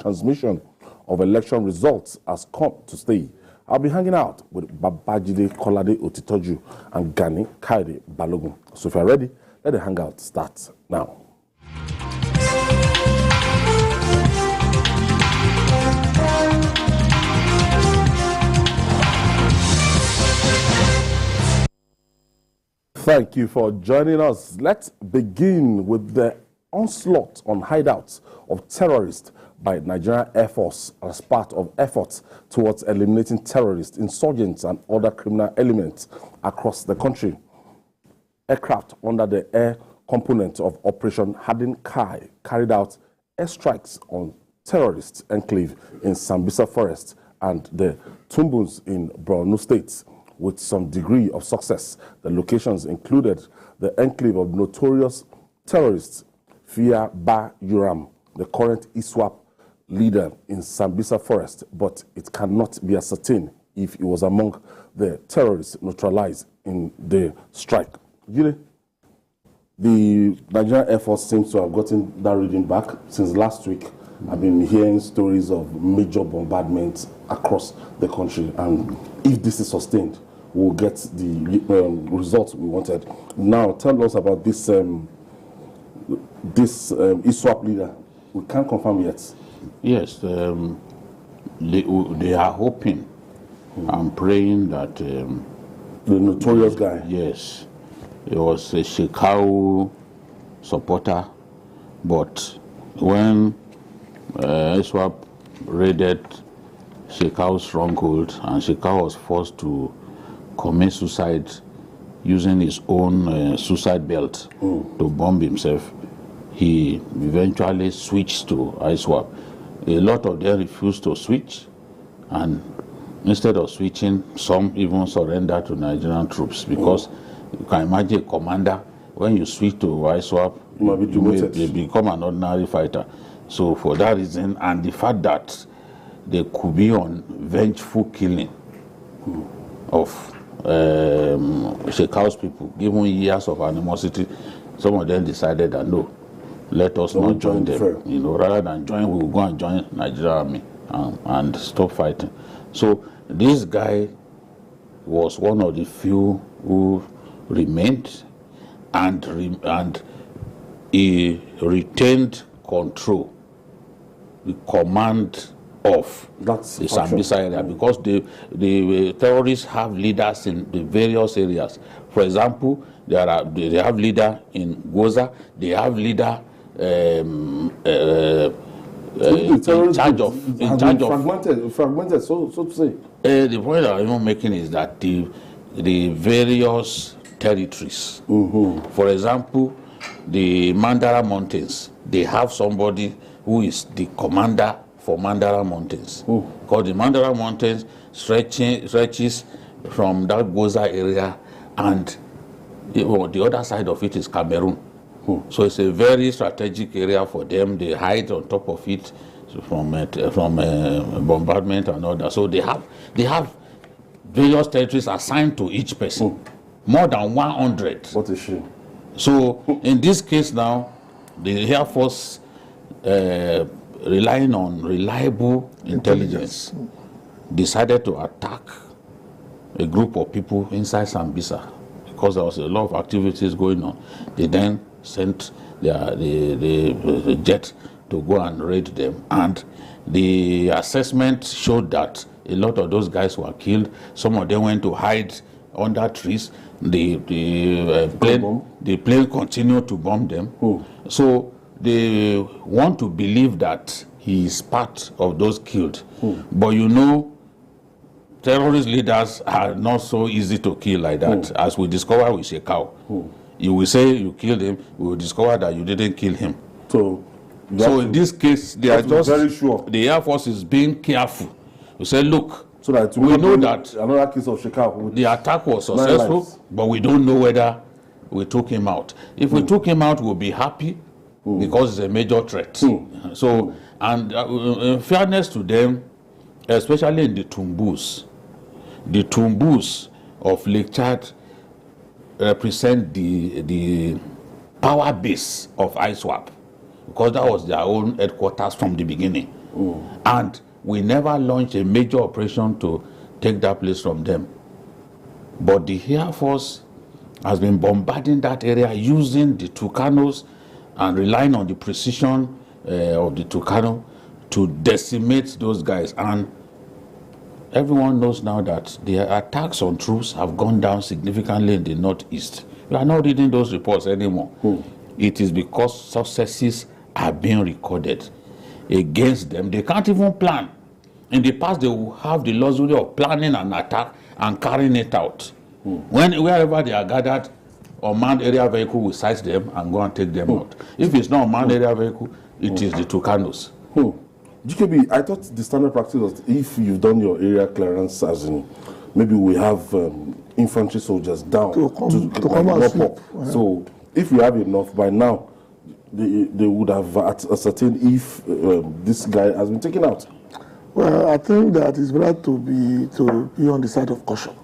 transmission of election results has come to stay. I'll be hanging out with Babajide Kolade Otitoju and Gani Kaide Balogun. So if you're ready, let the hangout start now. Thank you for joining us. Let's begin with the onslaught on hideouts of terrorists by Nigerian Air Force as part of efforts towards eliminating terrorists, insurgents, and other criminal elements across the country. Aircraft under the air component of Operation Hardin Kai carried out airstrikes on terrorist enclave in Sambisa Forest and the Tumbus in Borno State with some degree of success. The locations included the enclave of notorious terrorists Fia Ba Yuram, the current ISWAP leader in Sambisa Forest, but it cannot be ascertained if he was among the terrorists neutralized in the strike. The Nigerian Air Force seems to have gotten that reading back since last week. I've been hearing stories of major bombardments across the country, and if this is sustained, we'll get the results we wanted. Now, tell us about this ISWAP leader. We can't confirm yet. Yes, they are hoping and praying that the notorious guy. Yes, he was a Shekau supporter, but when ISWAP raided Shekau's stronghold and Shekau was forced to commit suicide using his own suicide belt to bomb himself, he eventually switched to ISWAP. A lot of them refused to switch, and instead of switching, some even surrendered to Nigerian troops because you can imagine a commander, when you switch to ISWAP, you become an ordinary fighter. So for that reason, and the fact that they could be on vengeful killing of Shekau's people, given years of animosity, some of them decided that no, let us not join them. Rather than join, we will go and join Nigerian army and stop fighting. So this guy was one of the few who remained, and he retained control, the command of the Sambisa area, because the terrorists have leaders in the various areas. For example, they have leader in Goza, they have leader in charge of fragmented, so to say. The point I'm even making is that the various territories, for example, the Mandara Mountains, they have somebody who is the commander for Mandara Mountains. Because the Mandara Mountains stretches from that Goza area, and the other side of it is Cameroon. So it's a very strategic area for them. They hide on top of it from bombardment and all that. So they have various territories assigned to each person, more than 100. What a shame. So in this case now, the Air Force, relying on reliable intelligence, decided to attack a group of people inside Sambisa because there was a lot of activities going on. They then sent the jet to go and raid them, and the assessment showed that a lot of those guys were killed. Some of them went to hide under trees. The plane continued to bomb them. So they want to believe that he is part of those killed. But terrorist leaders are not so easy to kill like that, as we discover with Shekau. You will say you killed him, we will discover that you didn't kill him. So in this case, they are just very sure. The Air Force is being careful. We say, look, so that we know that another case of Shekau, the attack was successful, but we don't know whether we took him out. If we took him out, we'll be happy because it's a major threat. So, and in fairness to them, especially in the Tumbus of Lake Chad represent the power base of ISWAP, because that was their own headquarters from the beginning. And we never launched a major operation to take that place from them. But the Air Force has been bombarding that area using the Tucanos and relying on the precision of the Tucano to decimate those guys. And everyone knows now that the attacks on troops have gone down significantly in the northeast. We are not reading those reports anymore. It is because successes are being recorded against them. They can't even plan. In the past, they will have the luxury of planning an attack and carrying it out. Wherever they are gathered, unmanned area vehicle will size them and go and take them out. If it's not unmanned area vehicle, it is the Tucanos. GKB, I thought the standard practice was if you've done your area clearance, as in maybe we have infantry soldiers down to come up. So if you have enough by now, they would have ascertained if this guy has been taken out. Well, I think that it's better to be on the side of caution,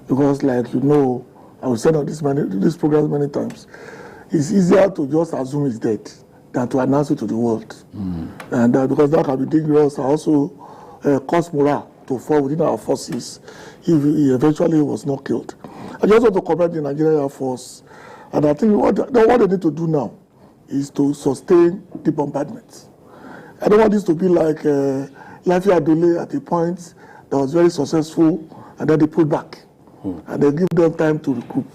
because, like you know, I will say on this program many times, it's easier to just assume he's dead than to announce it to the world, and because that can be dangerous and also cause morale to fall within our forces if he eventually was not killed. I just want to commend the Nigerian Air Force, and I think what they need to do now is to sustain the bombardment. I don't want this to be like Lafayette Adole at a point that was very successful, and then they pulled back, and they give them time to recoup.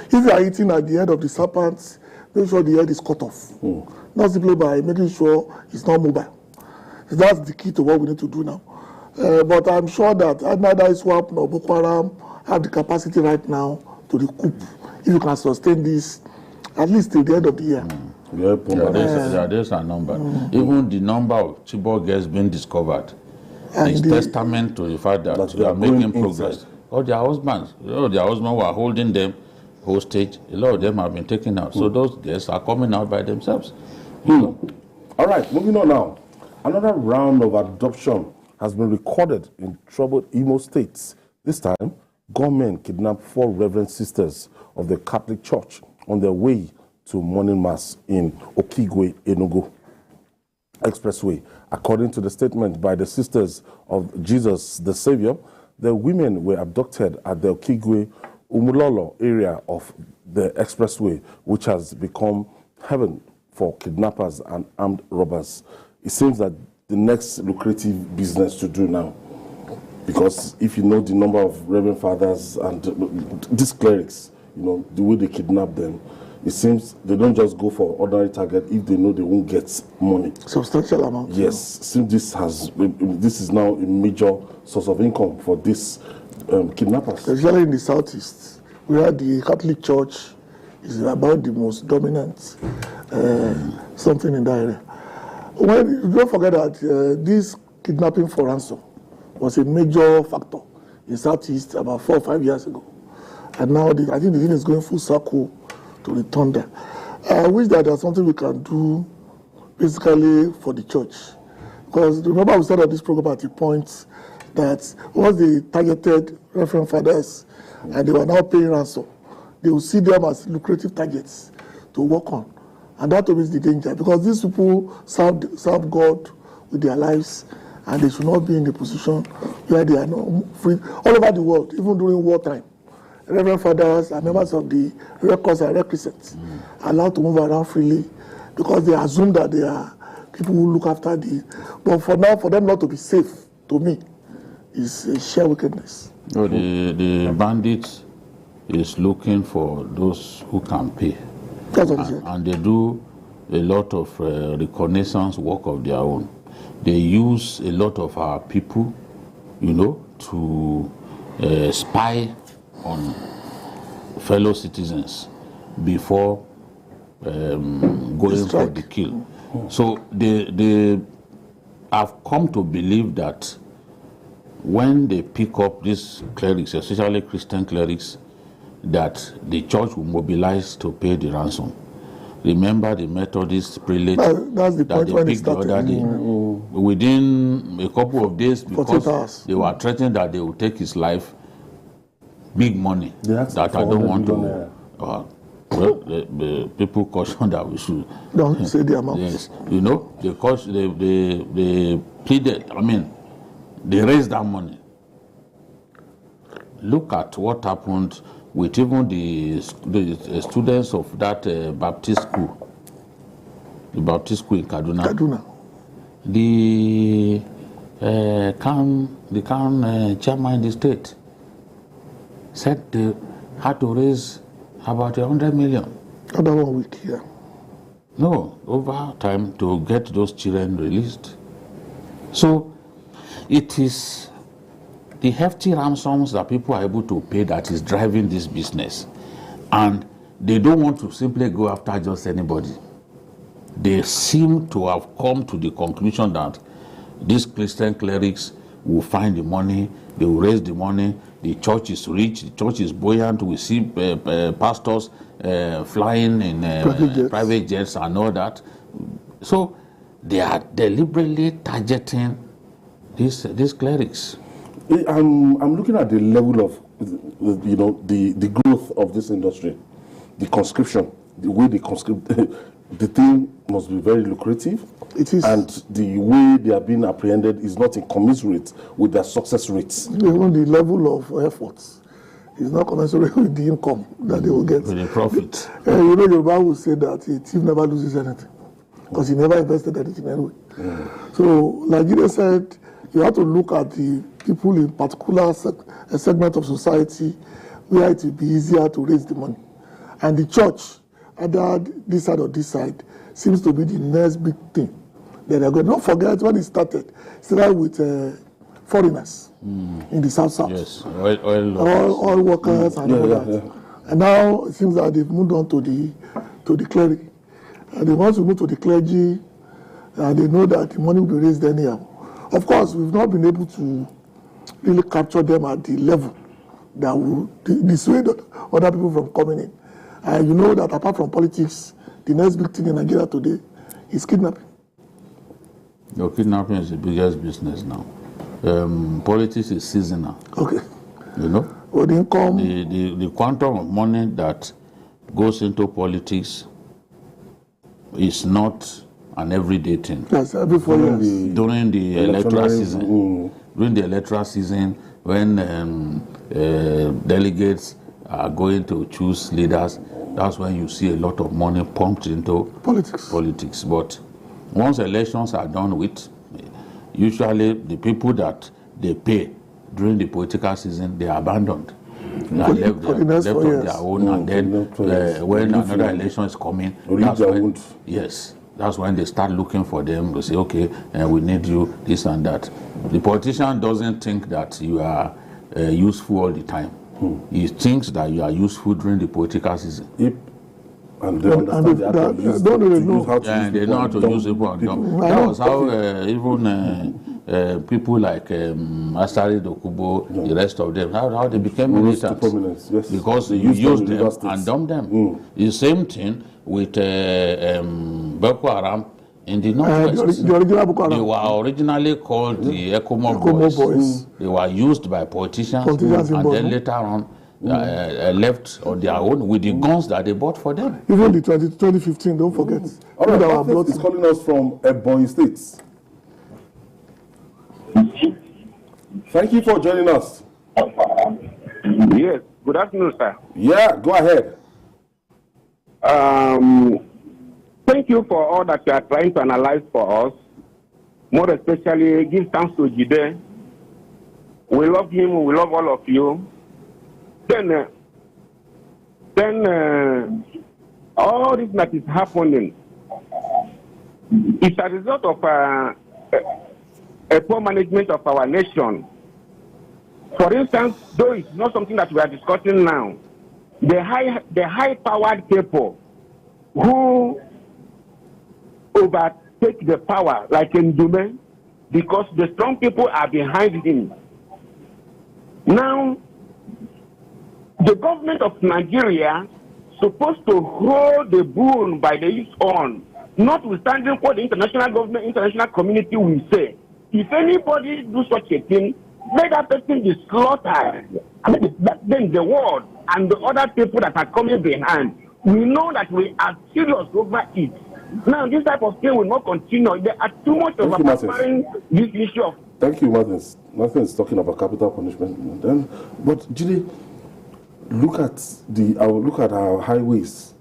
If you are eating at the end of the serpent, make sure the head is cut off. Not simply by making sure it's not mobile. So that's the key to what we need to do now. But I'm sure that neither ISWAP nor Boko Haram have the capacity right now to recoup. If you can sustain this, at least till the end of the year. There's a number. Even the number of Chibok girls being discovered is testament to the fact that we are making progress. All their husbands, who are holding them hostage, a lot of them have been taken out. So those girls are coming out by themselves. All right, moving on now. Another round of adoption has been recorded in troubled Imo State. This time, gunmen kidnapped 4 Reverend Sisters of the Catholic Church on their way to morning mass in Okigwe, Enugu Expressway. According to the statement by the Sisters of Jesus the Savior, the women were abducted at the Okigwe Umulolo area of the expressway, which has become heaven for kidnappers and armed robbers. It seems that the next lucrative business to do now, because if you know the number of Reverend Fathers and these clerics, you know, the way they kidnap them, it seems they don't just go for ordinary target if they know they won't get money. Substantial amount. Yes, since this is now a major source of income for these kidnappers. Especially in the southeast, where the Catholic Church is about the most dominant something in that area. Don't forget that this kidnapping for ransom was a major factor in southeast about 4 or 5 years ago. And now I think the thing is going full circle to return there. I wish that there's something we can do basically for the church. Because remember we said on this program at the point that once they targeted Reverend Fathers and they were now paying ransom, they will see them as lucrative targets to work on. And that is the danger, because these people serve God with their lives, and they should not be in the position where they are not free. All over the world, even during wartime, Reverend Fathers and members of the Red Cross and Red Crescent are allowed to move around freely because they assume that they are people who look after the... But for now, for them not to be safe, to me, is a sheer wickedness. No, the bandits is looking for those who can pay. That's what he said. And they do a lot of reconnaissance work of their own. They use a lot of our people, you know, to spy on fellow citizens before going for the kill. So they have come to believe that when they pick up these clerics, especially Christian clerics, that the church will mobilize to pay the ransom. Remember the Methodist prelate that's the point that when they it picked the started. other day. Within a couple of days, because they were threatened that they would take his life, big money that I don't want to Well, the people caution that we should. Don't say the amount. Yes, you know, they pleaded, I mean, they raised that money. Look at what happened with even the students of that Baptist school, the Baptist school in Kaduna. The chairman in the state said they had to raise about 100 million. About 1 week, yeah. No, over time to get those children released. So it is the hefty ransoms that people are able to pay that is driving this business. And they don't want to simply go after just anybody. They seem to have come to the conclusion that these Christian clerics will find the money, they will raise the money, the church is rich, the church is buoyant, we see pastors flying in private jets and all that. So they are deliberately targeting these clerics. I'm looking at the level of, you know, the growth of this industry, the conscription, the way they conscript. The thing must be very lucrative. It is. And the way they are being apprehended is not incommensurate with their success rates. Even the level of efforts is not commensurate with the income that they will get. With the profit. You know, Yoruba will say that a thief never loses anything because he never invested anything anyway. So, like you said, you have to look at the people in particular a segment of society where it will be easier to raise the money. And the church, either this side or this side, seems to be the next big thing that they're going. Don't forget when it started with foreigners in the south. Yes, oil workers and all that. And now it seems that they've moved on to the clergy. And they want to move to the clergy, and they know that the money will be raised anyhow. Of course, we've not been able to really capture them at the level that will dissuade other people from coming in. And you know that apart from politics, the next big thing in Nigeria today is kidnapping. Your kidnapping is the biggest business now. Politics is seasonal. Okay. You know? Well, the income. The quantum of money that goes into politics is not an everyday thing. Yes, every 4 years. During the electoral season. During the electoral season, when delegates are going to choose leaders, that's when you see a lot of money pumped into politics. But once elections are done with, usually the people that they pay during the political season, they are abandoned. They are left on their own, and then when another election is coming, that's when they start looking for them. They say, okay, we need you, this and that. The politician doesn't think that you are useful all the time. He thinks that you are useful during the political season. And they understand they know how to use people on them. That was how even people like Asari Dokubo, the rest of them, how they became militants. Because you used them and dumped them. The same thing with Boko Haram in the Northwest. The original Boko Haram. They were originally called the Ekomo Boys. They were used by politicians and then later on left on their own with the guns that they bought for them. Even the 2015, don't forget. All right, Prophet is calling us from Ebonyi State. Thank you for joining us. Yes, good afternoon, sir. Yeah, go ahead. Thank you for all that you are trying to analyze for us. More especially, give thanks to Jide. We love him, we love all of you. Then all this that is happening is a result of a poor management of our nation. For instance, though it's not something that we are discussing now, the high-powered people who overtake the power, like Ndume, because the strong people are behind him. Now, the government of Nigeria is supposed to hold the bull by the its horn, notwithstanding what the international community will say. If anybody do such a thing, let that person be slaughtered. Then the world and the other people that are coming behind We know that we are serious over it. Now, this type of thing will not continue. There are too much of preparing this issue of. Thank you, Martins. Martins is talking about capital punishment. Then, but Jide, look at our highways.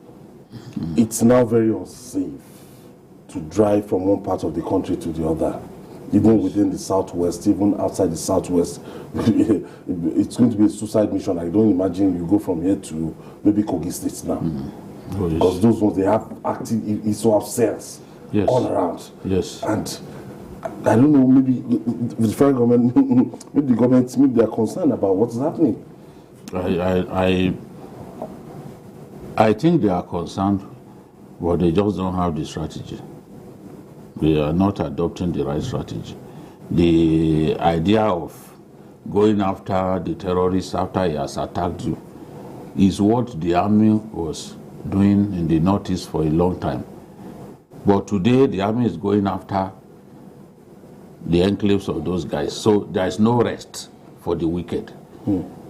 It's now very unsafe to drive from one part of the country to the other, even within the southwest, even outside the southwest. It's going to be a suicide mission. I don't imagine you go from here to maybe Kogi State now. Because those ones, they have active ISOAP cells all around. Yes. And I don't know, maybe the federal government, maybe the government, maybe they are concerned about what's happening. I think they are concerned, but they just don't have the strategy. They are not adopting the right strategy. The idea of going after the terrorists after he has attacked you is what the army was doing in the Northeast for a long time. But today, the army is going after the enclaves of those guys. So there is no rest for the wicked.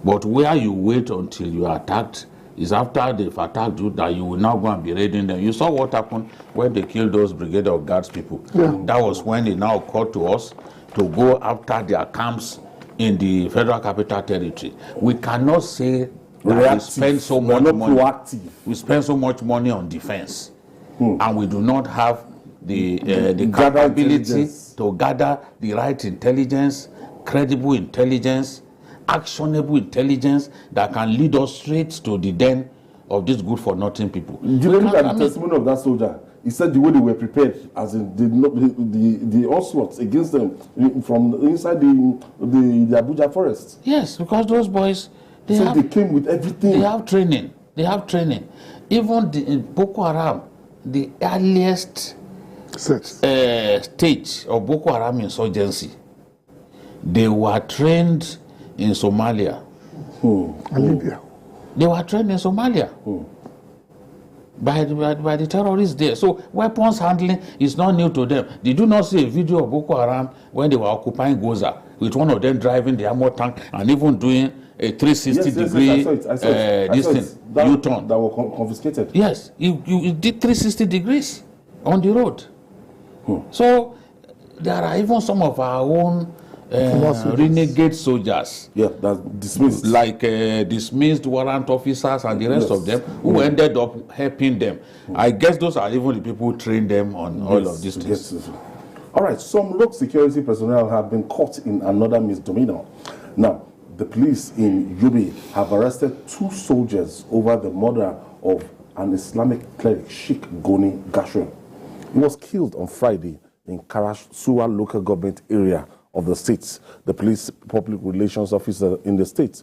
But where you wait until you are attacked is after they've attacked you that you will now go and be raiding them. You saw what happened when they killed those Brigade of Guards people. That was when it now occurred to us to go after their camps in the Federal Capital Territory. We cannot say that we spend so much money. We spend so much money on defense, and we do not have the capability to gather the right intelligence, credible intelligence, actionable intelligence that can lead us straight to the den of these good-for-nothing people. You look at the testimony of that soldier. He said the way they were prepared, as in the onslaughts against them from inside the Abuja forest. Yes, because those boys, they came with everything. They have training. Even the Boko Haram, the earliest stage of Boko Haram insurgency, they were trained in Somalia. And Libya. They were trained in Somalia by the terrorists there. So weapons handling is not new to them. Did you not see a video of Boko Haram when they were occupying Goza with one of them driving the armor tank and even doing a 360-degree U-turn? That were confiscated. Yes, you did 360 degrees on the road. So there are even some of our own renegade soldiers, that dismissed, like dismissed warrant officers and the rest of them, who ended up helping them. I guess those are even the people who trained them on all of these things. All right, some local security personnel have been caught in another misdemeanor. Now, the police in Yobe have arrested 2 soldiers over the murder of an Islamic cleric, Sheikh Goni Gashuin. He was killed on Friday in Karasuwa local government area of the state. The police public relations officer in the state,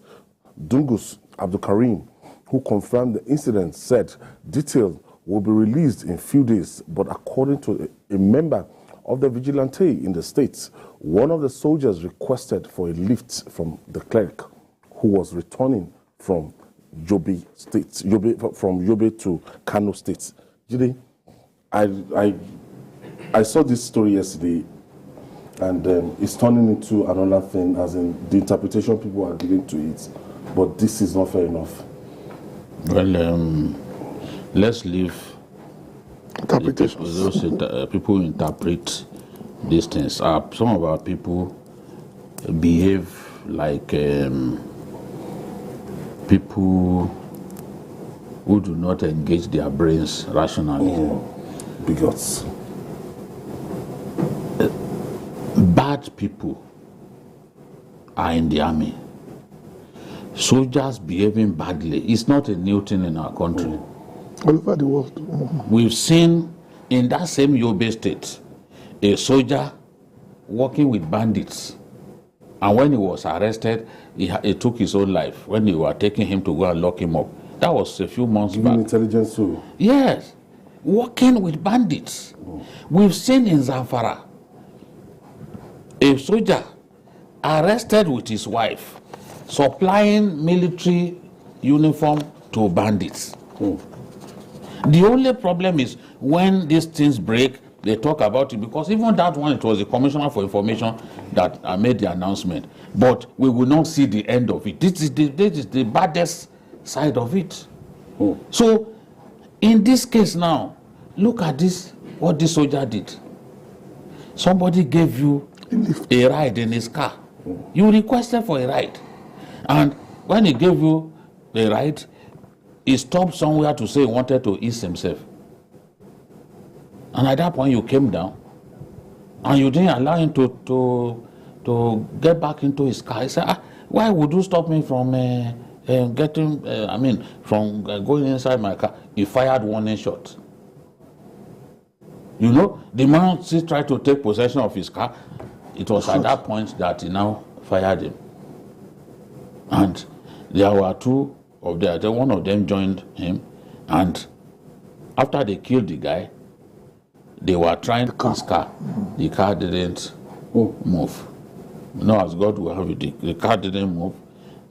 Dungus Abdul Karim, who confirmed the incident, said details will be released in a few days. But according to a member of the vigilante in the state, one of the soldiers requested for a lift from the cleric who was returning from Yobe to Kano State. Jide, I saw this story yesterday, and it's turning into another thing, as in the interpretation people are giving to it. But this is not fair enough. Well, let's leave those people who interpret these things. Some of our people behave like people who do not engage their brains rationally. Bigots. Bad people are in the army. Soldiers behaving badly is not a new thing in our country. All over the world. We've seen in that same Yobe state a soldier working with bandits, and when he was arrested, he took his own life when they were taking him to go and lock him up. That was a few months back. Intelligence too. Yes, working with bandits. We've seen in Zamfara a soldier arrested with his wife supplying military uniform to bandits. The only problem is when these things break, they talk about it, because even that one, it was the Commissioner for Information that made the announcement. But we will not see the end of it. This is the baddest side of it. So In this case now, look at this, what this soldier did. Somebody gave you a ride in his car. You requested for a ride. And when he gave you a ride, he stopped somewhere to say he wanted to ease himself. And at that point, you came down, and you didn't allow him to get back into his car. He said, why would you stop me from going inside my car? He fired warning shot. You know, the man still tried to take possession of his car. It was at that point that he now fired him. And there were two of them. One of them joined him, and after they killed the guy, they were trying his car. The car didn't move. You know, as God will have it, the car didn't move.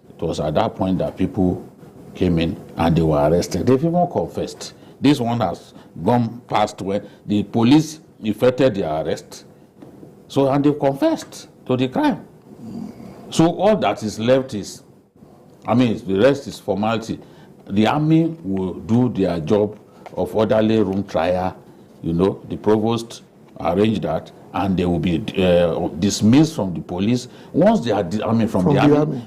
It was at that point that people came in and they were arrested. They've even confessed. This one has gone past where the police effected their arrest. So, and they've confessed to the crime. So all that is left is, the rest is formality. The army will do their job of orderly room trial. You know, the provost arranged that, and they will be dismissed from the police. Once they are,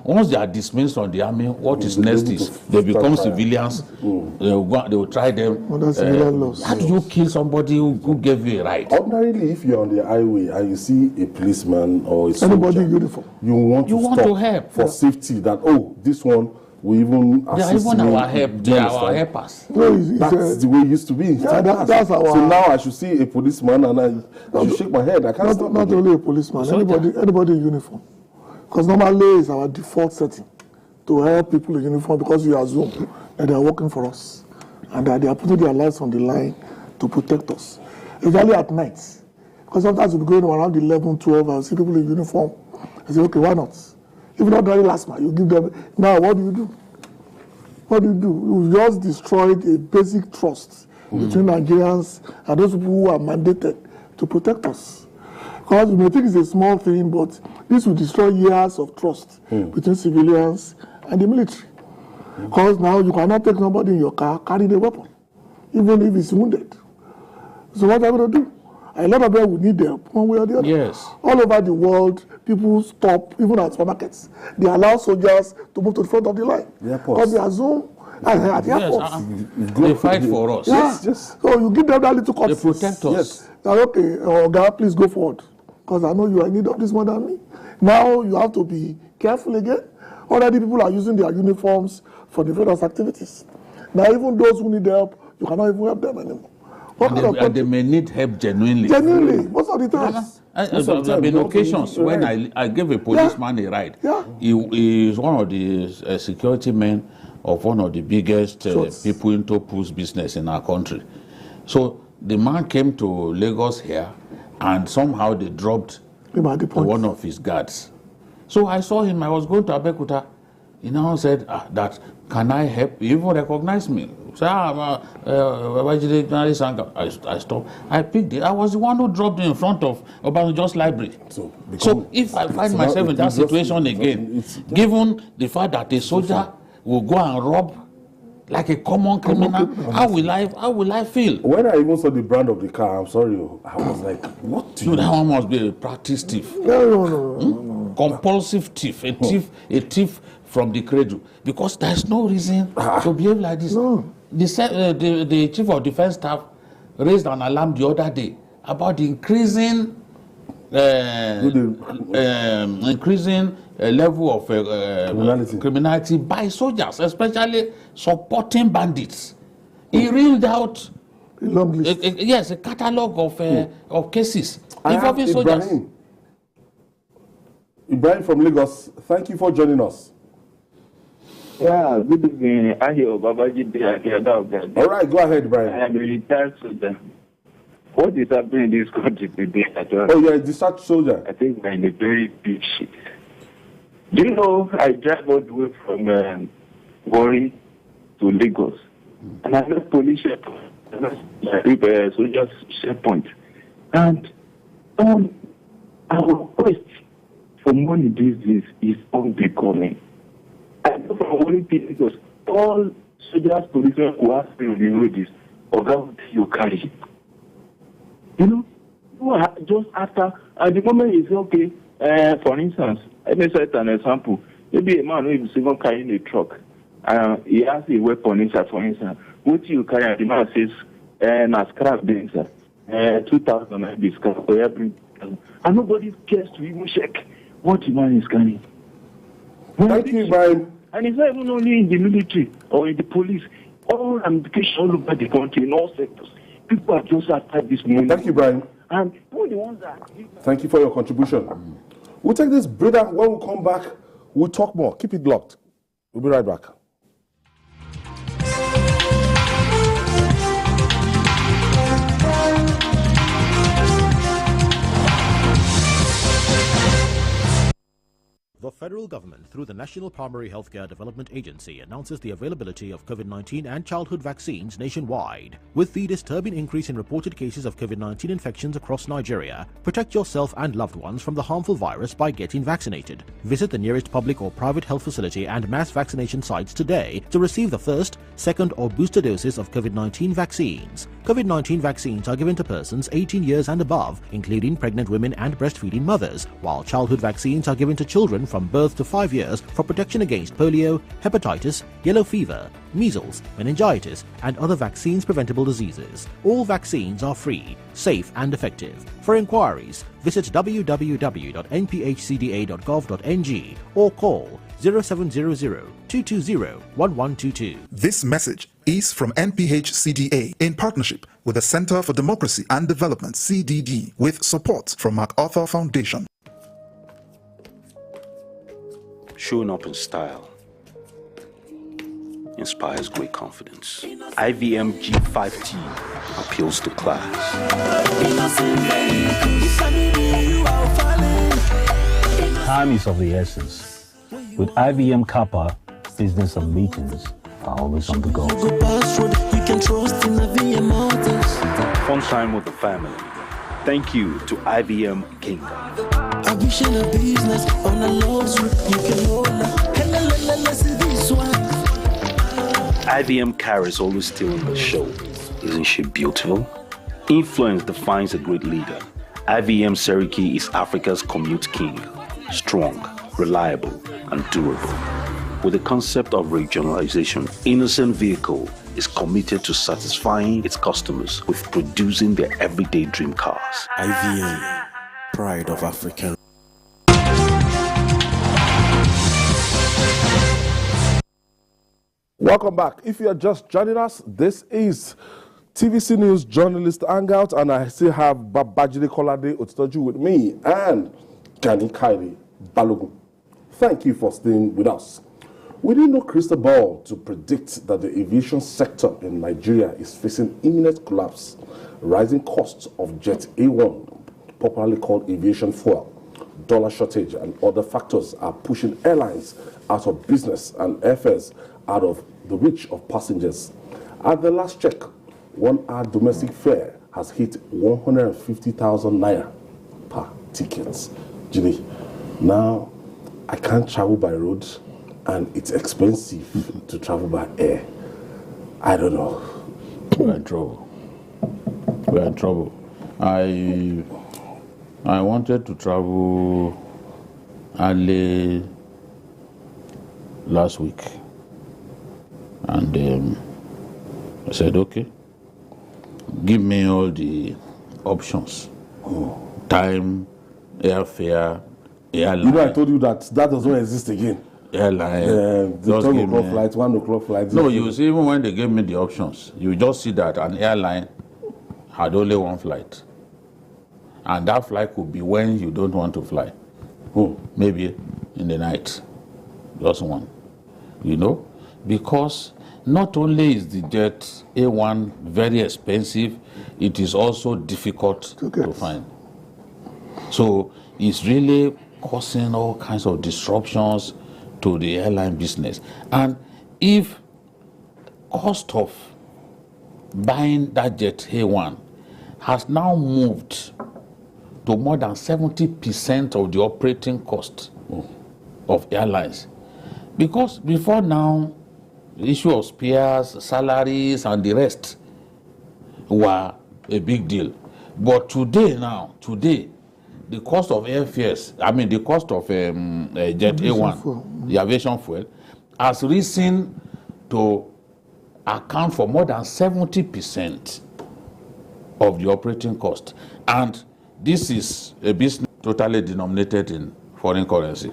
once they are dismissed from the army, what is next is they become civilians. They will try them. How do you kill somebody who gave you a ride? Ordinarily, if you're on the highway and you see a policeman or a soldier, anybody uniform, you want to help for safety. That this one. We even assist they are even they are our helpers. No, that's the way it used to be. Yeah, that's our. So now I should see a policeman and I should shake my head. I can't stop. Not only a policeman, anybody in uniform. Because normally it's our default setting to help people in uniform because you assume that they are working for us and that they are putting their lives on the line to protect us. Especially at night. Because sometimes we'll be going around 11, 12 and see people in uniform. I say, okay, why not? If not during last month, you give them. Now, what do you do? What do? You just destroyed a basic trust between Nigerians and those people who are mandated to protect us. Because you may think it's a small thing, but this will destroy years of trust between civilians and the military. Because now you cannot take somebody in your car carrying a weapon, even if he's wounded. So what are you going to do? A lot of them will need help one way or the other. Yes. All over the world, people stop, even at supermarkets. They allow soldiers to move to the front of the line. Because they assume at the airports. They fight for us. Yes. So you give them that little courtesy. They protect us. Yes. Now, okay, God, please go forward. Because I know you are in need of this more than me. Now you have to be careful again. Already people are using their uniforms for the various activities. Now even those who need help, you cannot even help them anymore. And they may need help genuinely. Genuinely, most of the times. There have been occasions when I gave a policeman a ride. Yeah. He is one of the security men of one of the biggest people into Pools business in our country. So the man came to Lagos here, and somehow they dropped one of his guards. So I saw him. I was going to Abeokuta. He now said that, can I help? He even recognized me. So, I stopped. I picked it. I was the one who dropped it in front of Obasanjo's library. So if I find myself in that situation again, given the fact that a soldier will go and rob like a common criminal, how will I feel? When I even saw the brand of the car, I'm sorry, I was like, what do you that one must be a practice thief. No. Compulsive thief, a thief from the cradle, because there's no reason to behave like this. No. The chief of defense staff raised an alarm the other day about the increasing level of criminality by soldiers, especially supporting bandits. He reeled out a long list. A catalogue of cases involving soldiers. Ibrahim from Lagos, thank you for joining us. Yeah, good evening. I hear Babaji. All right, go ahead, Ibrahim. I am a retired soldier. What is happening in this country today? Oh, you're a discharged soldier. I think we're in a very big shit. Do you know, I drive all the way from Buhari to Lagos. And I left police checkpoint. Soldiers checkpoint. And our request for money these days is unbecoming. I know from only because all soldiers, policemen who ask me on the road is, or what you carry. You know, just after, at the moment you say, okay, for instance, let me set an example. Maybe a man who is even carrying a truck, he has a weapon inside, for instance. What you carry, and the man says, na scrap things, 2,000 maybe scrap, or every, and nobody cares to even check what the man is carrying. Thank you, Brian. And it's not even only in the military or in the police, all ramifications all over the country, in all sectors. People are just after this money. Thank you, Brian. And all the ones that... Thank you for your contribution. We'll take this breather. When we come back, we'll talk more. Keep it locked. We'll be right back. The federal government, through the National Primary Healthcare Development Agency, announces the availability of COVID-19 and childhood vaccines nationwide. With the disturbing increase in reported cases of COVID-19 infections across Nigeria, protect yourself and loved ones from the harmful virus by getting vaccinated. Visit the nearest public or private health facility and mass vaccination sites today to receive the first, second, or booster doses of COVID-19 vaccines. COVID-19 vaccines are given to persons 18 years and above, including pregnant women and breastfeeding mothers, while childhood vaccines are given to children from birth to 5 years for protection against polio, hepatitis, yellow fever, measles, meningitis, and other vaccines-preventable diseases. All vaccines are free, safe, and effective. For inquiries, visit www.nphcda.gov.ng or call 0700-220-1122. This message is from NPHCDA in partnership with the Center for Democracy and Development, CDD, with support from MacArthur Foundation. Showing up in style inspires great confidence. IVM G5T appeals to class. Time is of the essence. With IVM Kappa, business and meetings are always on the go. Fun time with the family. Thank you to IVM Kingdom. IVM Kara is always stealing the show. Isn't she beautiful? Influence defines a great leader. IVM Seriki is Africa's commute king. Strong, reliable, and durable. With the concept of regionalization, Innocent Vehicle is committed to satisfying its customers with producing their everyday dream cars. IVM, pride of African. Welcome back. If you are just joining us, this is TVC News Journalist Hangout, and I still have Babajide Kolade Otitoju with me and Gani Kairi Balogun. Thank you for staying with us. We didn't know crystal ball to predict that the aviation sector in Nigeria is facing imminent collapse. Rising costs of Jet A1, popularly called aviation fuel, dollar shortage, and other factors are pushing airlines out of business and airfares out of the reach of passengers. At the last check, 1 hour domestic fare has hit 150,000 naira per ticket. Jimmy, now I can't travel by road and it's expensive to travel by air. I don't know. We're in trouble. We're in trouble. I wanted to travel early last week. And I said, okay, give me all the options. Time, airfare, airline. You know, I told you that does not exist again. Airline. The 12 o'clock flight, 1 o'clock flight. No, you see, even when they gave me the options, you just see that an airline had only one flight. And that flight could be when you don't want to fly. Maybe in the night. Just one. You know? Because not only is the Jet A1 very expensive, it is also difficult to find. So it's really causing all kinds of disruptions to the airline business. And if cost of buying that Jet A1 has now moved to more than 70% of the operating cost of airlines. Because before now, the issue of spares, salaries, and the rest were a big deal. But today, the cost of airfares, the cost of Jet A1, the aviation fuel, has risen to account for more than 70% of the operating cost. And this is a business totally denominated in foreign currency.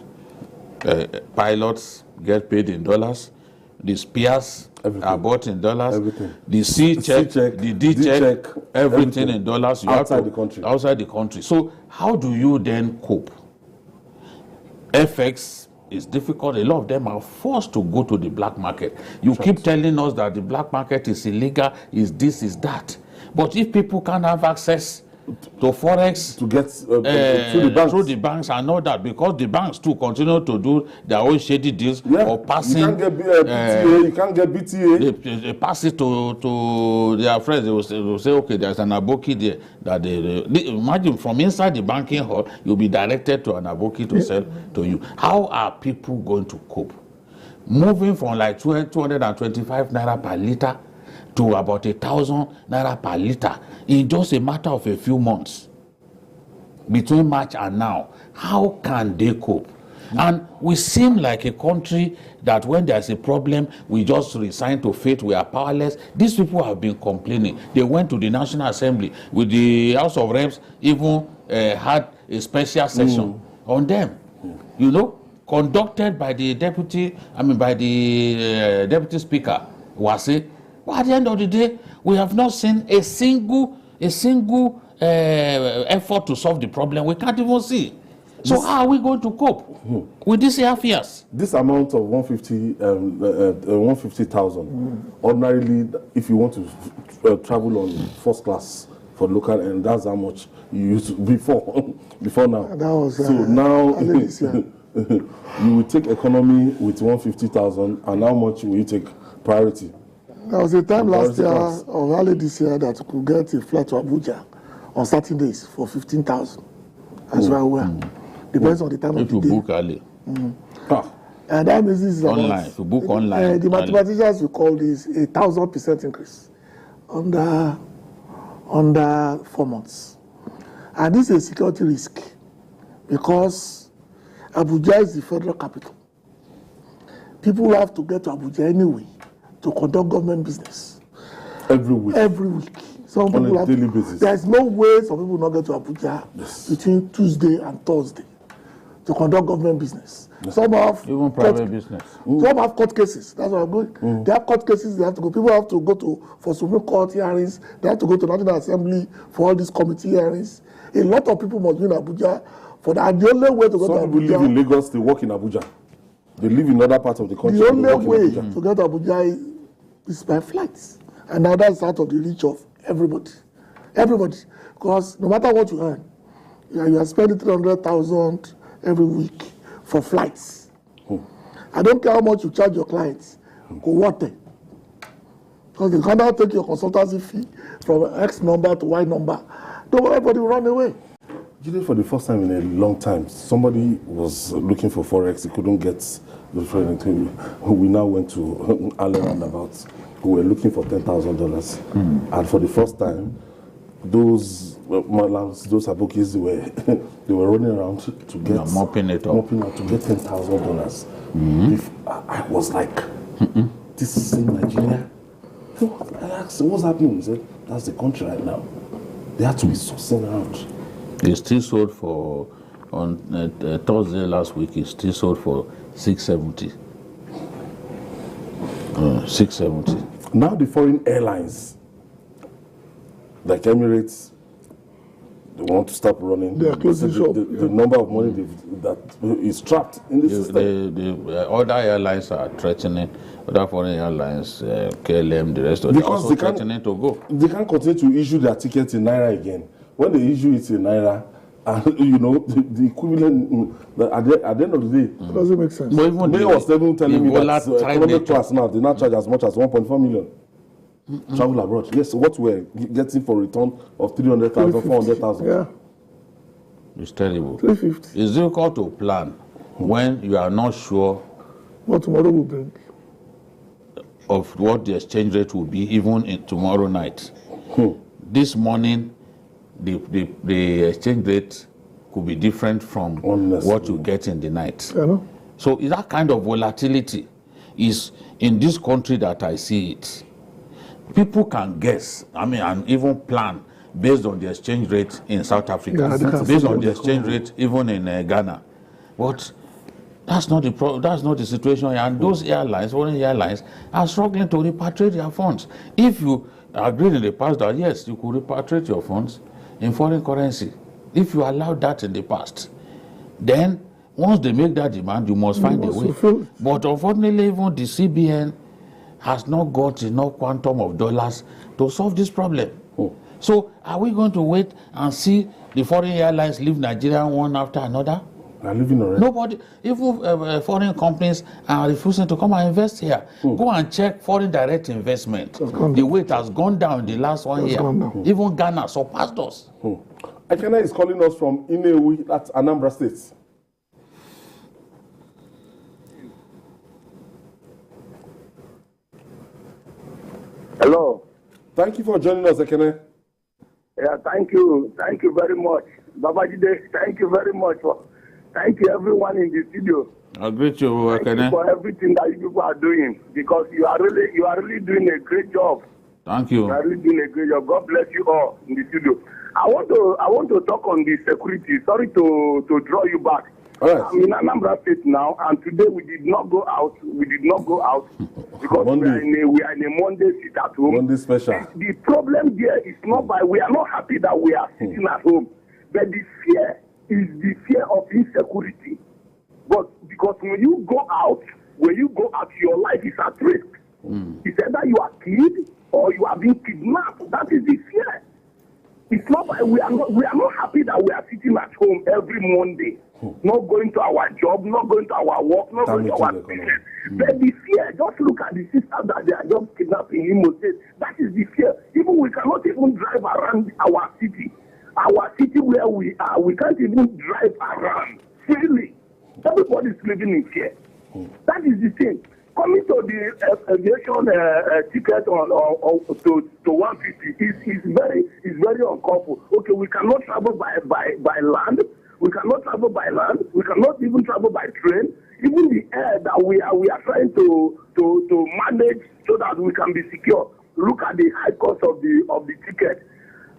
Pilots get paid in dollars. The spares are bought in dollars. Everything. The C check, the D check, everything in dollars. You outside the country. Outside the country. So how do you then cope? FX is difficult. A lot of them are forced to go to the black market. You keep telling us that the black market is illegal, is this, is that. But if people can't have access to forex to get through the banks and all that, because the banks too continue to do their own shady deals or passing. You can't get BTA, you can't get BTA. They pass it to their friends. They will say, okay, there's an aboki there that they imagine from inside the banking hall, you'll be directed to an aboki to sell to you. How are people going to cope? Moving from like 225 naira per liter to about 1,000 naira per liter in just a matter of a few months between March and now. How can they cope? And we seem like a country that when there's a problem, we just resign to fate, we are powerless. These people have been complaining. They went to the National Assembly with the House of Reps, even had a special session on them, conducted by the deputy speaker, Wase. But at the end of the day, we have not seen a single effort to solve the problem. We can't even see. So how are we going to cope with these affairs? This amount of 150,000. Ordinarily, if you want to travel on first class for local, and that's how much you used to before now. That was, so now you will take economy with 150,000, and how much will you take priority? There was a time last year or early this year that you could get a flight to Abuja on certain days for 15,000. As well. Depends on the time of the day. If you book early. And that means this is online. If you book online. The mathematicians will call this 1,000% increase under 4 months. And this is a security risk because Abuja is the federal capital. People have to get to Abuja anyway to conduct government business. Every week. Some people on a daily basis. There's no way some people not get to Abuja between Tuesday and Thursday to conduct government business. Some have even private business. Some have court cases. That's what I'm going. They have court cases. They have to go. People have to go for Supreme Court hearings. They have to go to National Assembly for all these committee hearings. A lot of people must be in Abuja for that. And the only way to go to Abuja. Some people live in Lagos. They work in Abuja. They live in other parts of the country. The only way to get to Abuja is by flights, and now that's out of the reach of everybody. Because no matter what you earn, you are spending 300,000 every week for flights. I don't care how much you charge your clients. Go what then? Because they cannot take your consultancy fee from X number to Y number. Don't everybody will run away. For the first time in a long time, somebody was looking for forex. He couldn't get the friend. We now went to Allen Roundabout. We were looking for $10,000, and for the first time, those malams, those abokis, they were running around to get mopping up to get $10,000. I was like, this is in Nigeria. I asked, what's happening? He said, that's the country right now. They have to be sourcing out. It still sold for on Thursday last week. It still sold for $670. $670. Now the foreign airlines, like Emirates, they want to stop running. They are closing shop. The number of money that is trapped in the system. The other airlines are threatening. Other foreign airlines, KLM, the rest of them, also threatening to go. They can't continue to issue their tickets in Naira again. When they issue it in Naira, and the equivalent at the end of the day, it doesn't make sense. But even they was even telling me that economic class now, they not charge as much as 1.4 million. Travel abroad. Yes, what we're getting for return of 300,000, 400,000. Yeah. It's terrible. 350. It's difficult to plan when you are not sure what tomorrow will bring. Of what the exchange rate will be even in tomorrow night. This morning, the exchange rate could be different from what you get in the night. So that kind of volatility is in this country that I see it. People can guess, and even plan based on the exchange rate in South Africa, based on the exchange rate even in Ghana. But that's not the situation, and those airlines, foreign airlines, are struggling to repatriate their funds. If you agreed in the past that yes, you could repatriate your funds in foreign currency, if you allowed that in the past, then once they make that demand, you must find a way. But unfortunately, even the CBN has not got enough quantum of dollars to solve this problem. So are we going to wait and see the foreign airlines leave Nigeria one after another? They're leaving already. Nobody, even foreign companies are refusing to come and invest here. Go and check foreign direct investment. The weight has gone down in the last 1 year. Even Ghana surpassed us. Ekene is calling us from Inewi, that's Anambra State. Hello. Thank you for joining us, Ekene. Yeah, thank you. Thank you very much. Babajide, thank you very much. Thank you everyone in the studio. I greet you, Ekene. Thank you for everything that you people are doing, because you are really doing a great job. Thank you. You are really doing a great job. God bless you all in the studio. I want to talk on the security. Sorry to draw you back. All right. I'm in Anambra State now, and today we did not go out. Because we are in a Monday sit at home. Monday special. The problem there is not we are not happy that we are sitting at home, but the fear is the fear of insecurity. But because when you go out, your life is at risk. It's either you are killed or you are being kidnapped. That is the fear. It's not we are not happy that we are sitting at home every Monday, not going to our job, not going to our work, not going to our business. But the fear, just look at the sisters that they are just kidnapping in Imo State. That is the fear. Even we cannot even drive around our city. Our city where we are, we can't even drive around freely. Everybody is living in fear. That is the thing. Coming to the aviation ticket to 150 is very uncalled for. Okay, we cannot travel by land. We cannot travel by land. We cannot even travel by train. Even the air that we are trying to manage so that we can be secure. Look at the high cost of the ticket.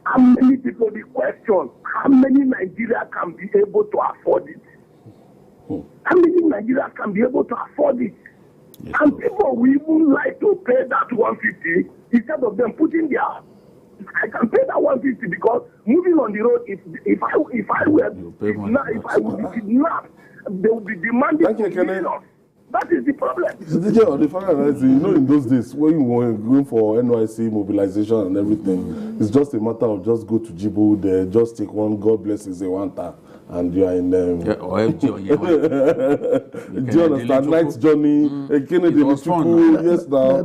How many people, the question, how many Nigerians can be able to afford it? How many Nigerians can be able to afford it? Yes, and people will even like to pay that 150 instead of them putting their. I can pay that 150 because moving on the road, if I would be kidnapped, they will be demanding. Thank you, Kenneth. That is the problem. In those days when you were going for NYC mobilization and everything, it's just a matter of just go to Djibouti there, just take one. God bless you, say one time. And you are in them. Do you understand? Night journey, Kennedy, yes, now.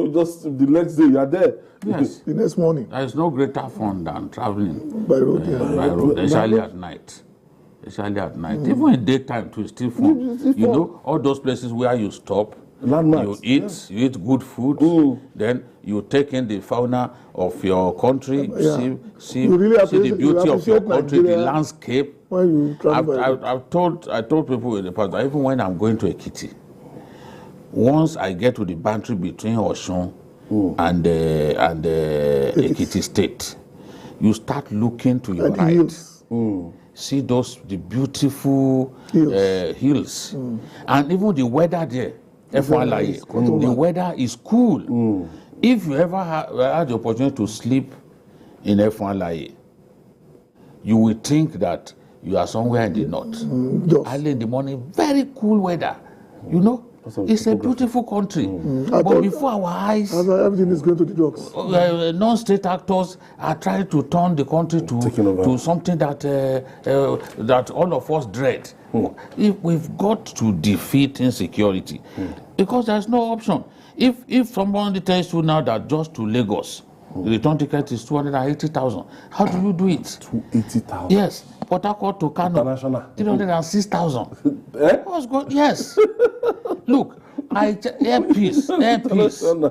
Just the next day you are there. Yes. The next morning. There is no greater fun than traveling by road, by road, especially at night. Even in daytime, too, it's still fun. All those places where you stop, you eat good food, then you take in the fauna of your country, see the beauty of your country, the landscape. I told people in the past that even when I'm going to Ekiti, once I get to the boundary between Osun and Ekiti State, you start looking to your right. See the beautiful hills. And even the weather there, the weather is cool. If you ever had the opportunity to sleep in F1 you will think that you are somewhere in the north. Early in the morning, very cool weather. It's a beautiful country. But before our eyes, everything is going to the dogs. Non-state actors are trying to turn the country to something that all of us dread. If we've got to defeat insecurity, because there's no option. If someone tells you now that just to Lagos, the return ticket is 280,000, how do you do it? 280,000. Yes. Port Harcourt to Kano, 306,000. What's good? Yes. Look, Earpiece.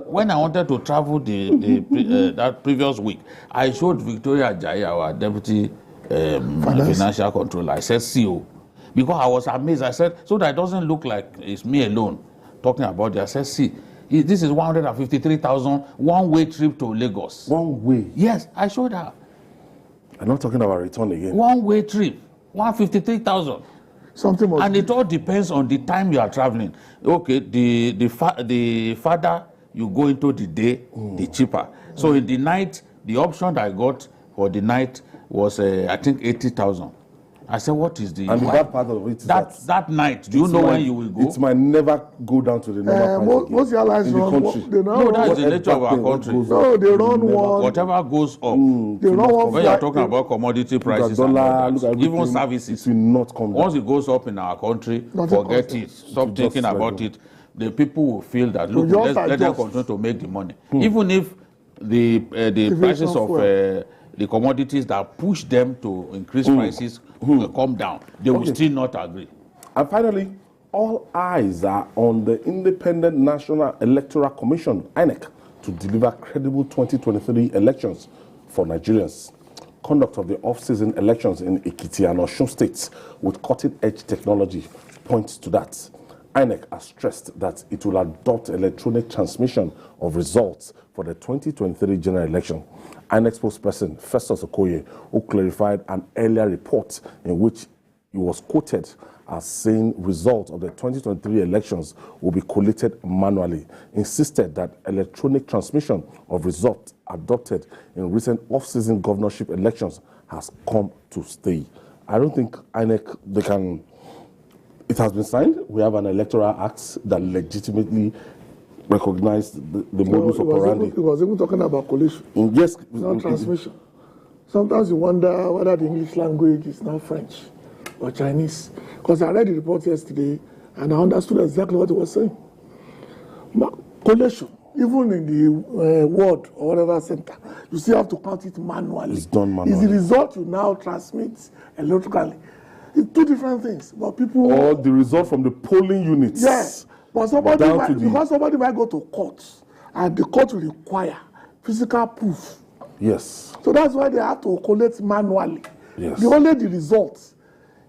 When I wanted to travel that previous week, I showed Victoria Ajayi, our deputy financial controller. I said, CEO, because I was amazed. I said, so that it doesn't look like it's me alone talking about it. I said, see, this is 153,000 one-way trip to Lagos. One way? Yes, I showed her. I'm not talking about return again. One-way trip, 153,000. Something must and it all depends on the time you are traveling. Okay, the farther you go into the day, the cheaper. So in the night, the option that I got for the night was I think 80,000. I said, what is the... And the bad part of it is that night, do you know when you will go? It might never go down to the normal price. Most airlines run no, that's the nature of our country. No, they run one. Whatever goes up. They run one. When you're talking about commodity prices and all that, even services, it will not come down. Once it goes up in our country, forget it. Stop thinking about it. The people will feel that, look, let them continue to make the money. Even if the prices of the commodities that push them to increase prices come down, they will still not agree. And finally, all eyes are on the Independent National Electoral Commission, INEC, to deliver credible 2023 elections for Nigerians. Conduct of the off-season elections in Ekiti and Osun states with cutting-edge technology points to that. INEC has stressed that it will adopt electronic transmission of results for the 2023 general election. INEC spokesperson Festus Okoye, who clarified an earlier report in which he was quoted as saying results of the 2023 elections will be collated manually, insisted that electronic transmission of results adopted in recent off-season governorship elections has come to stay. I don't think INEC, they can... It has been signed. We have an electoral act that legitimately recognized the modus operandi. He was even talking about collation. Yes. Not transmission. Sometimes you wonder whether the English language is now French or Chinese. Because I read the report yesterday and I understood exactly what he was saying. Collation, even in the ward or whatever center, you still have to count it manually. It's done manually. It's the result you now transmit electrically. It's two different things. But people... Or the result from the polling units. Yes. But somebody because somebody might go to court and the court will require physical proof. Yes. So that's why they have to collect manually. Yes. Only the result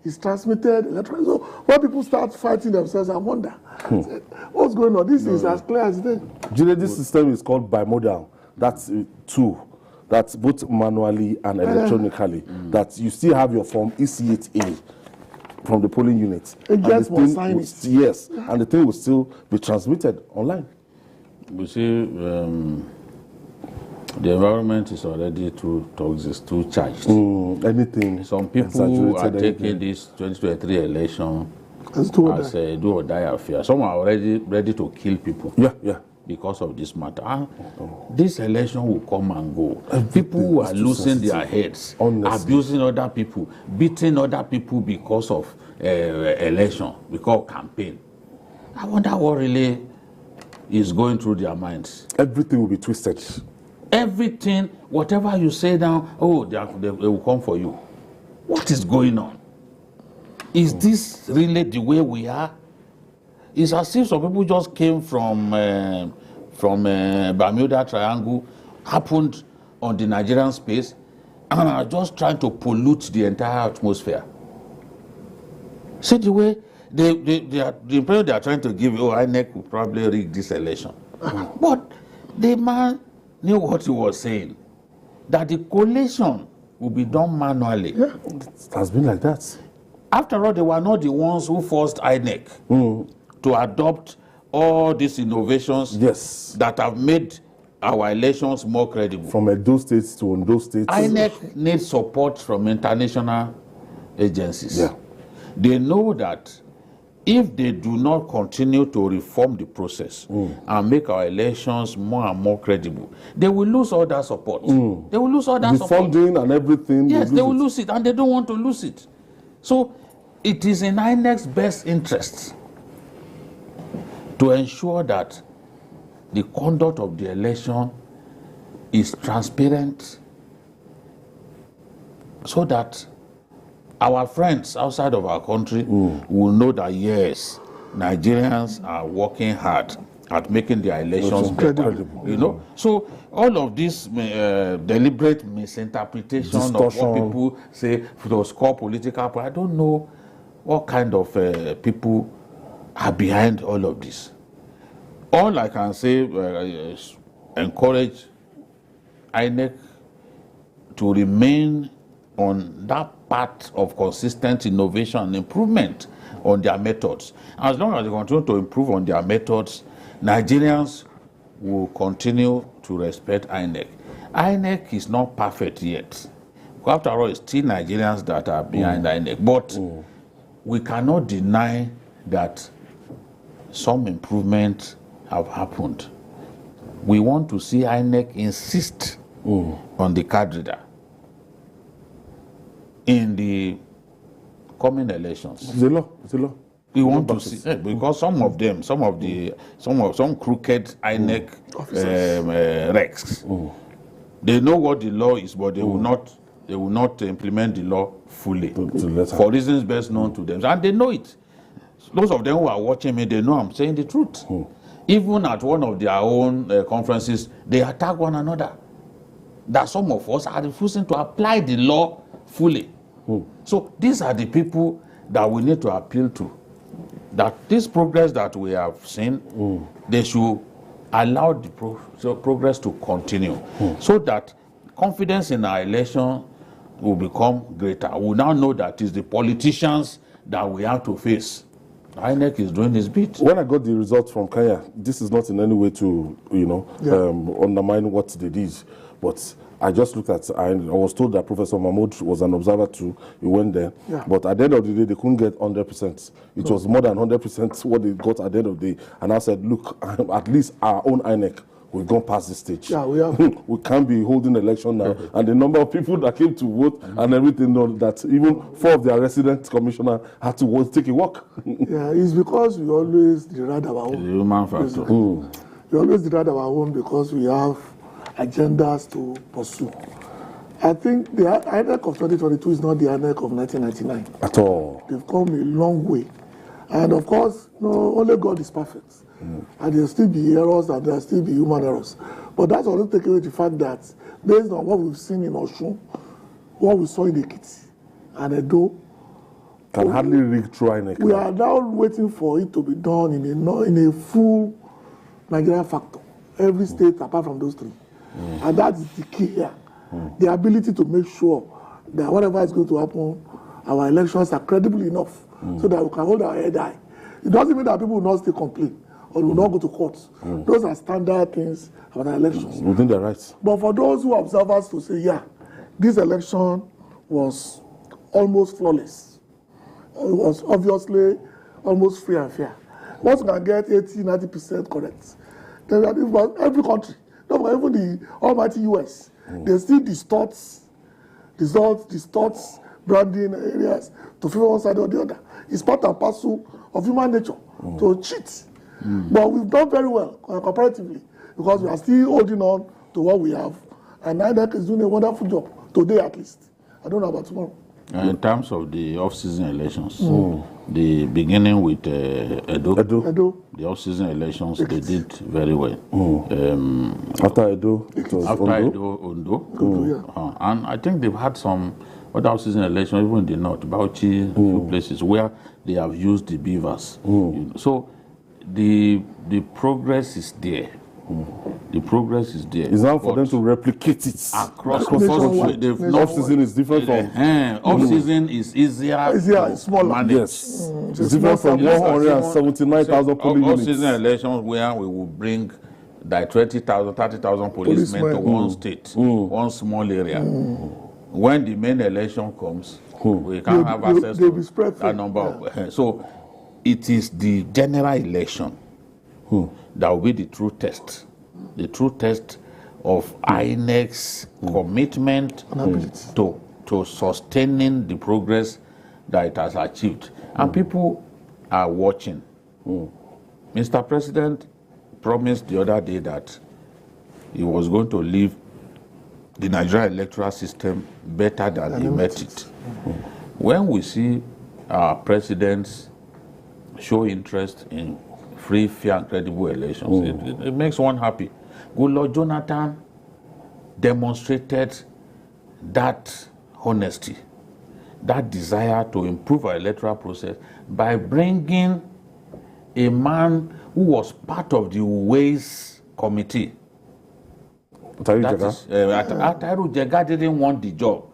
is transmitted electronically. So when people start fighting themselves, I wonder, what's going on? This is as clear as day. This system is called bimodal. That's two. That's both manually and electronically. That you still have your form EC8A from the polling unit. It gets more signage. Yes, and the thing will still be transmitted online. We see the environment is already too toxic, too charged. Anything. Some people are taking this 2023 election as a do or die affair. Some are already ready to kill people. Yeah. Because of this matter. This election will come and go. People who are losing their heads, abusing other people, beating other people because of election, because of campaign. I wonder what really is going through their minds. Everything will be twisted. Everything, whatever you say now, they will come for you. What is going on? Is this really the way we are? It's as if some people just came from Bermuda Triangle, happened on the Nigerian space, and are just trying to pollute the entire atmosphere. See the way the impression they are trying to give, INEC will probably rig this election. But the man knew what he was saying, that the collation will be done manually. Yeah, it has been like that. After all, they were not the ones who forced INEC to adopt all these innovations that have made our elections more credible. From Edo states to Ondo states. INEC needs support from international agencies. Yeah. They know that if they do not continue to reform the process and make our elections more and more credible, they will lose all that support. They will lose all that support. The funding and everything. Yes, they will lose it, and they don't want to lose it. So it is in INEC's best interest to ensure that the conduct of the election is transparent, so that our friends outside of our country will know that, yes, Nigerians are working hard at making their elections better. You know, so all of this deliberate misinterpretation of what people say to score political power, I don't know what kind of people are behind all of this. All I can say is encourage INEC to remain on that path of consistent innovation and improvement on their methods. As long as they continue to improve on their methods, Nigerians will continue to respect INEC. INEC is not perfect yet. After all, it's still Nigerians that are behind INEC. But we cannot deny that some improvements have happened. We want to see INEC insist on the card reader in the coming elections. It's a law. We want to see because some crooked INEC recs, they know what the law is, but they will not implement the law fully for reasons best known to them, and they know it. Those of them who are watching me, they know I'm saying the truth. Even at one of their own conferences, they attack one another. That some of us are refusing to apply the law fully. So these are the people that we need to appeal to. That this progress that we have seen, they should allow the progress to continue, so that confidence in our election will become greater. We now know that it's the politicians that we have to face. INEC is doing his bit. When I got the results from Kenya, this is not in any way to, undermine what they did, but I just looked at, I was told that Professor Mahmoud was an observer too. He went there. Yeah. But at the end of the day, they couldn't get 100%. It was more than 100% what they got at the end of the day. And I said, look, at least our own INEC, we've gone past this stage. Yeah, we have. We can't be holding election now. And the number of people that came to vote and everything, that even 4 of their resident commissioners had to take a walk. Yeah, it's because we always deride our own. The human factor. We always deride our own because we have agendas to pursue. I think the INEC of 2022 is not the INEC of 1999. At all. They've come a long way. And of course, only God is perfect. And there'll still be errors and there'll still be human errors. But that's also taking away the fact that based on what we've seen in Osun, what we saw in Ekiti and Edo, can hardly rig through INEC. We are now waiting for it to be done in a full Nigerian factor. Every state apart from those 3. And that's the key here. The ability to make sure that whatever is going to happen, our elections are credible enough so that we can hold our head high. It doesn't mean that people will not still complain or will not go to court. Those are standard things about our elections. Within their rights. But for those who observe us to say, yeah, this election was almost flawless. It was obviously almost free and fair. Once you can get 80-90% correct, then every country, even the almighty US, they still distorts branding areas to favor one side or the other. It's part and parcel of human nature to cheat. But we've done very well comparatively because we are still holding on to what we have. And INEC is doing a wonderful job, today at least. I don't know about tomorrow. In terms of the off-season elections, the beginning with Edo, the off-season elections, they did very well. After Edo, it was Ondo. And I think they've had some other off-season elections, even in the north, Bauchi, a few places where they have used the beavers. So the progress is there. The progress is there. It's now for them to replicate it across the off-season is different from off-season is easier smaller. managed. Yes, it's different from 179,000 polling units. Off-season elections where we will bring like 20,000, 30,000 policemen to one state, one small area. When the main election comes, we can't have access to that number. So it is the general election that will be the true test of INEC's commitment to sustaining the progress that it has achieved. And people are watching. Mr. President promised the other day that he was going to leave the Nigerian electoral system better than he met it. When we see our presidents show interest in free, fair, and credible elections. It makes one happy. Goodluck Jonathan demonstrated that honesty, that desire to improve our electoral process by bringing a man who was part of the Ways Committee. Atahiru Jega didn't want the job.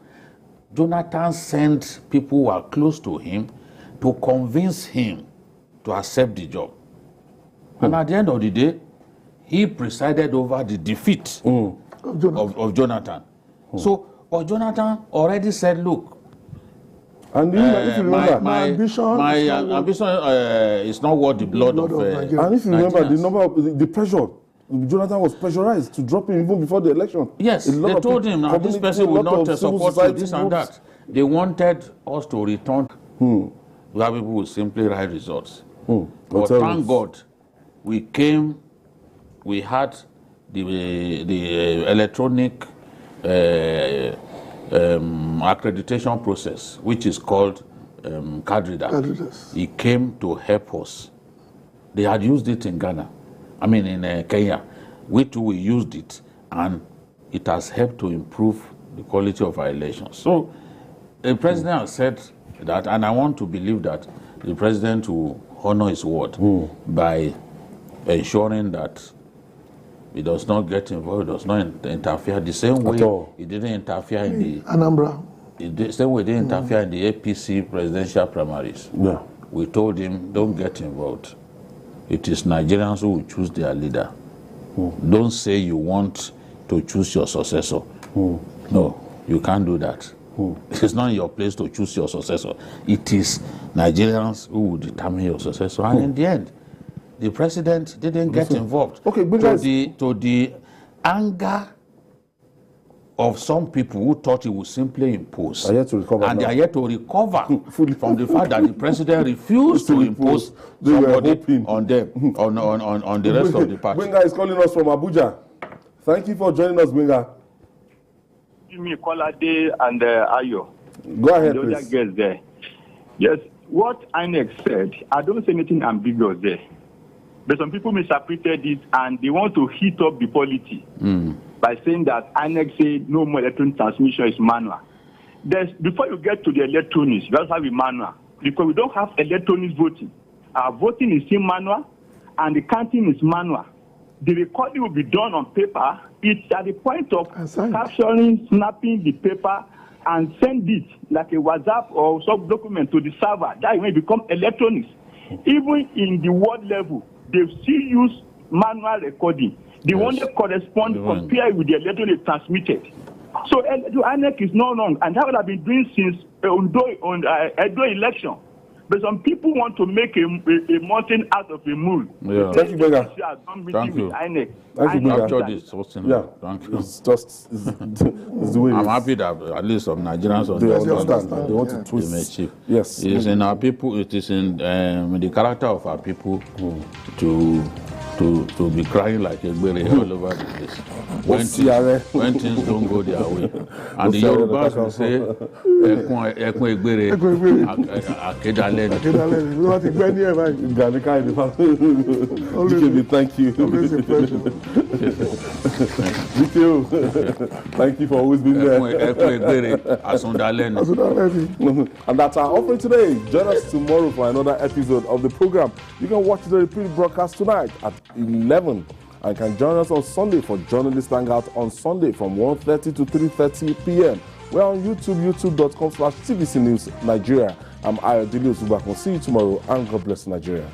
Jonathan sent people who are close to him to convince him to accept the job. And at the end of the day, he presided over the defeat of Jonathan. So Jonathan already said, look, and if you remember, my ambition is not worth the blood of and if you remember, the pressure, Jonathan was pressurized to drop him even before the election. Yes, they told him that this person will not support you, this and that. They wanted us to return where people would simply write results. But thank God, we had the electronic accreditation process, which is called card reader. He came to help us. They had used it in Ghana, in Kenya. We too, we used it, and it has helped to improve the quality of our elections. So the president has said that, and I want to believe that the president will honor his word by ensuring that he does not get involved, does not interfere the same way he didn't interfere in the Anambra. The same way he didn't interfere in the APC presidential primaries. Yeah. We told him, don't get involved. It is Nigerians who will choose their leader. Don't say you want to choose your successor. No, you can't do that. It's not your place to choose your successor. It is Nigerians who will determine your successor. And in the end, the president didn't get involved. Okay, but to the anger of some people who thought he would simply impose. Are yet to recover and now. they are yet to recover from the fact that the president refused to impose somebody on them, on the rest of the party. Benga is calling us from Abuja. Thank you for joining us, Benga. Give me Kolade and Ayo. Go ahead, the please. Other girls there. Yes, what INEC said, I don't say anything ambiguous there. But some people misinterpreted it and they want to heat up the polity by saying that INEC said no more electronic transmission is manual. Before you get to the electronics, you also have a manual because we don't have electronic voting. Our voting is still manual and the counting is manual. The recording will be done on paper. It's at the point of capturing, snapping the paper, and send it like a WhatsApp or some document to the server. That will become electronics. Even in the world level, they still use manual recording. The one that corresponds compared with the electronic transmitted. So the INEC is not wrong, and that would have been doing since Edo election. But some people want to make a mountain out of a mole. Yeah. Thank you, Benga. Thank you. Thank you, Benga. Yeah. Thank you. It's just it's the way I'm happy that at least some Nigerians understand. They want to twist. Yes. It is in our people. It is in the character of our people to be crying like a baby all over the place when things don't go their way. And the Yorubas will say, "Ekun egbere, akedaleni." Thank you. Thank you for always being there. And that's our offering today. Join us tomorrow for another episode of the program. You can watch the repeat broadcast tonight at 11. And can join us on Sunday for Journalist Hangout on Sunday from 1:30 to 3:30 p.m. We're on YouTube, youtube.com/TVC News Nigeria. I'm Ayodele Osubak. We'll see you tomorrow, and God bless Nigeria.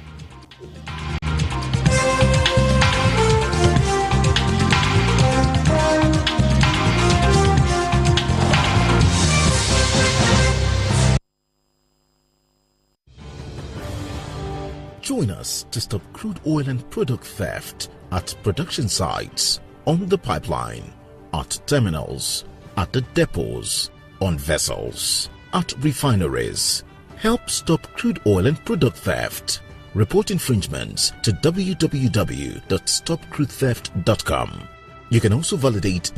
Join us to stop crude oil and product theft at production sites, on the pipeline, at terminals, at the depots, on vessels, at refineries. Help stop crude oil and product theft. Report infringements to www.stopcrudetheft.com. You can also validate